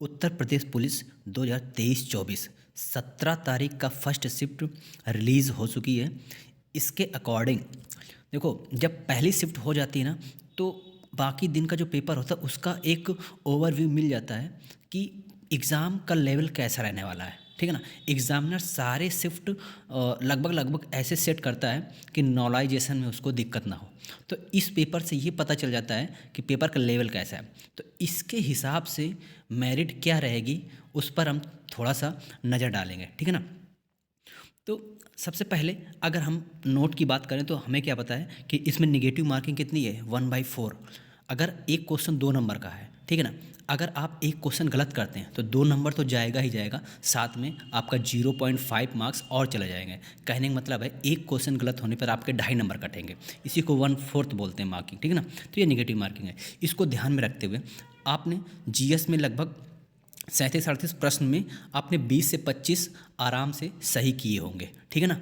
Uttar Pradesh police 2023-24 17 तारीख का first shift release हो चुकी है। इसके अकॉर्डिंग देखो, जब पहली शिफ्ट हो जाती है ना, तो बाकी दिन का जो पेपर होता है उसका एक ओवरव्यू मिल जाता है कि एग्ज़ाम का लेवल कैसा रहने वाला है। ठीक है ना। एग्ज़ामिनर सारे शिफ्ट लगभग ऐसे सेट करता है कि नॉलेजाइजेशन में उसको दिक्कत ना हो। तो इस पेपर से ये पता चल जाता है कि पेपर का लेवल कैसा है। तो इसके हिसाब से मेरिट क्या रहेगी उस पर हम थोड़ा सा नज़र डालेंगे। ठीक है ना। तो सबसे पहले अगर हम नोट की बात करें तो हमें क्या पता है कि इसमें निगेटिव मार्किंग कितनी है, 1/4। अगर एक क्वेश्चन 2 नंबर का है, ठीक है ना, अगर आप एक क्वेश्चन गलत करते हैं तो 2 नंबर तो जाएगा ही जाएगा, साथ में आपका 0.5 मार्क्स और चले जाएंगे। कहने का मतलब है एक क्वेश्चन गलत होने पर आपके 2.5 नंबर कटेंगे। इसी को 1/4 बोलते हैं मार्किंग। ठीक है ना। तो ये निगेटिव मार्किंग है। इसको ध्यान में रखते हुए आपने जीएस में लगभग 37-38 प्रश्न में आपने 20 से 25 आराम से सही किए होंगे। ठीक है ना।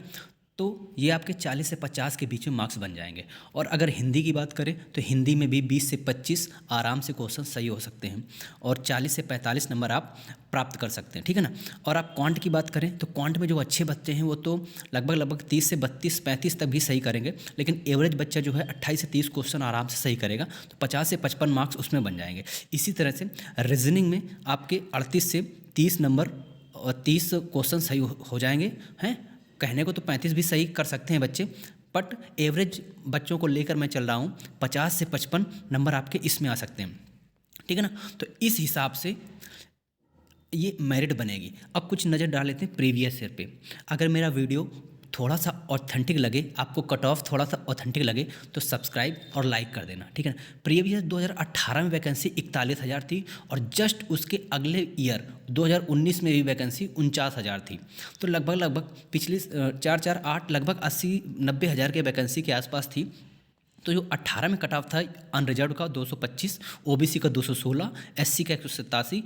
तो ये आपके 40 से 50 के बीच में मार्क्स बन जाएंगे। और अगर हिंदी की बात करें तो हिंदी में भी 20 से 25 आराम से क्वेश्चन सही हो सकते हैं और 40 से 45 नंबर आप प्राप्त कर सकते हैं। ठीक है ना। और आप क्वांट की बात करें तो क्वांट में जो अच्छे बच्चे हैं वो तो लगभग 30 से 32 35 तक भी सही करेंगे, लेकिन एवरेज बच्चा जो है 28 से 30 क्वेश्चन आराम से सही करेगा, तो 50 से 55 मार्क्स उसमें बन जाएंगे। इसी तरह से रीजनिंग में आपके 38 से 30 नंबर और 30 क्वेश्चन सही हो जाएंगे हैं। कहने को तो 35 भी सही कर सकते हैं बच्चे, बट एवरेज बच्चों को लेकर मैं चल रहा हूँ, 50 से 55 नंबर आपके इसमें आ सकते हैं। ठीक है ना। तो इस हिसाब से ये मेरिट बनेगी। अब कुछ नज़र डाल लेते हैं प्रीवियस ईयर पे। अगर मेरा वीडियो थोड़ा सा ऑथेंटिक लगे, आपको कट ऑफ थोड़ा सा ऑथेंटिक लगे तो सब्सक्राइब और लाइक कर देना। ठीक है ना। प्रीवियस 2018 में वैकेंसी 41,000 थी और जस्ट उसके अगले ईयर 2019 में भी वैकेंसी 49,000 थी। तो लगभग पिछली 4-4-8 लगभग 80-90 हज़ार के वैकेंसी के आसपास थी। तो जो 18 में कट ऑफ था अनरिजर्व का 225, ओबीसी का 216, एससी का 187,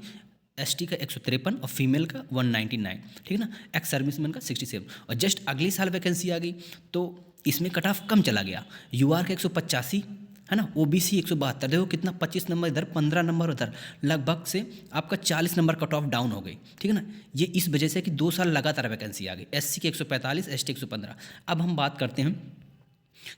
एसटी का 153 और फीमेल का 199। ठीक है ना। एक्स सर्विसमैन का 67। और जस्ट अगले साल वैकेंसी आ गई तो इसमें कट ऑफ कम चला गया। यूआर का 185 है ना, ओबीसी 172। देखो कितना, 25 नंबर इधर, 15 नंबर उधर, लगभग से आपका 40 नंबर कट ऑफ डाउन हो गई। ठीक है ना। ये इस वजह से कि 2 साल लगातार वैकेंसी आ गई। एससी के 145, एसटी 115। अब हम बात करते हैं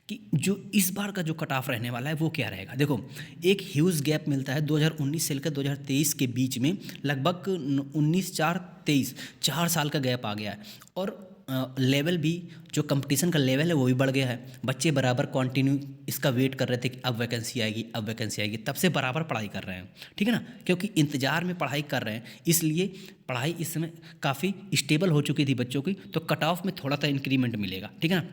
कि जो इस बार का जो कट ऑफ रहने वाला है वो क्या रहेगा। देखो, एक ह्यूज गैप मिलता है 2019 से लेकर 2023 के बीच में, लगभग 19-4-23 4 साल का गैप आ गया है। और लेवल भी, जो कंपटीशन का लेवल है वो भी बढ़ गया है। बच्चे बराबर कंटिन्यू इसका वेट कर रहे थे कि अब वैकेंसी आएगी, अब वैकेंसी आएगी, तब से बराबर पढ़ाई कर रहे हैं। ठीक है ना। क्योंकि इंतज़ार में पढ़ाई कर रहे हैं, इसलिए पढ़ाई इस समय काफ़ी स्टेबल हो चुकी थी बच्चों की, तो कट ऑफ में थोड़ा सा इंक्रीमेंट मिलेगा। ठीक है ना।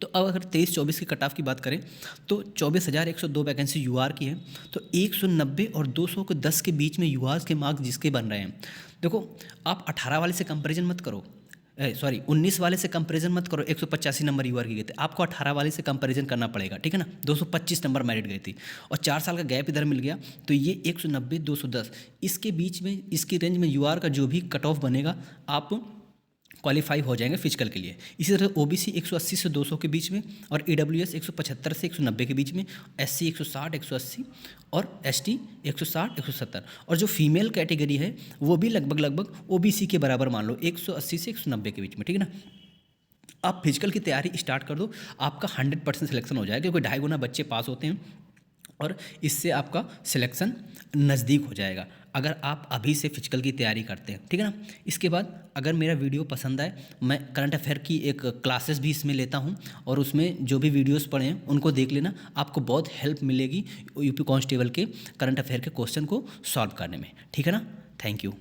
तो अब अगर 23-24 के कट ऑफ की बात करें तो 24,102 वैकेंसी यूआर की है। तो 190 और 210 के बीच में यूआर के मार्क्स जिसके बन रहे हैं। देखो, आप 18 वाले से कंपैरिजन मत करो, 19 वाले से कंपैरिजन मत करो। 185 नंबर यूआर की गए थे, आपको 18 वाले से कंपैरिजन करना पड़ेगा। ठीक है ना। 225 नंबर मेरिट गई थी और 4 साल का गैप इधर मिल गया, तो ये 190-210 इसके बीच में, इसकी रेंज में यूआर का जो भी कट ऑफ बनेगा आप क्वालिफाई हो जाएंगे फिजिकल के लिए। इसी तरह ओबीसी 180 से 200 के बीच में और ईडब्ल्यूएस 175 से 190 के बीच में, एससी 160 180 और एसटी 160 170। और जो फीमेल कैटेगरी है वो भी लगभग ओबीसी के बराबर मान लो, 180 से 190 के बीच में। ठीक है ना। आप फिजिकल की तैयारी स्टार्ट कर दो, आपका 100% सिलेक्शन हो जाएगा, क्योंकि 2.5 गुना बच्चे पास होते हैं और इससे आपका सिलेक्शन नज़दीक हो जाएगा अगर आप अभी से फिजिकल की तैयारी करते हैं। ठीक है ना। इसके बाद अगर मेरा वीडियो पसंद आए, मैं करंट अफेयर की एक क्लासेस भी इसमें लेता हूं और उसमें जो भी वीडियोस पढ़े हैं उनको देख लेना, आपको बहुत हेल्प मिलेगी यूपी कांस्टेबल के करंट अफेयर के क्वेश्चन को सॉल्व करने में। ठीक है ना। Thank you.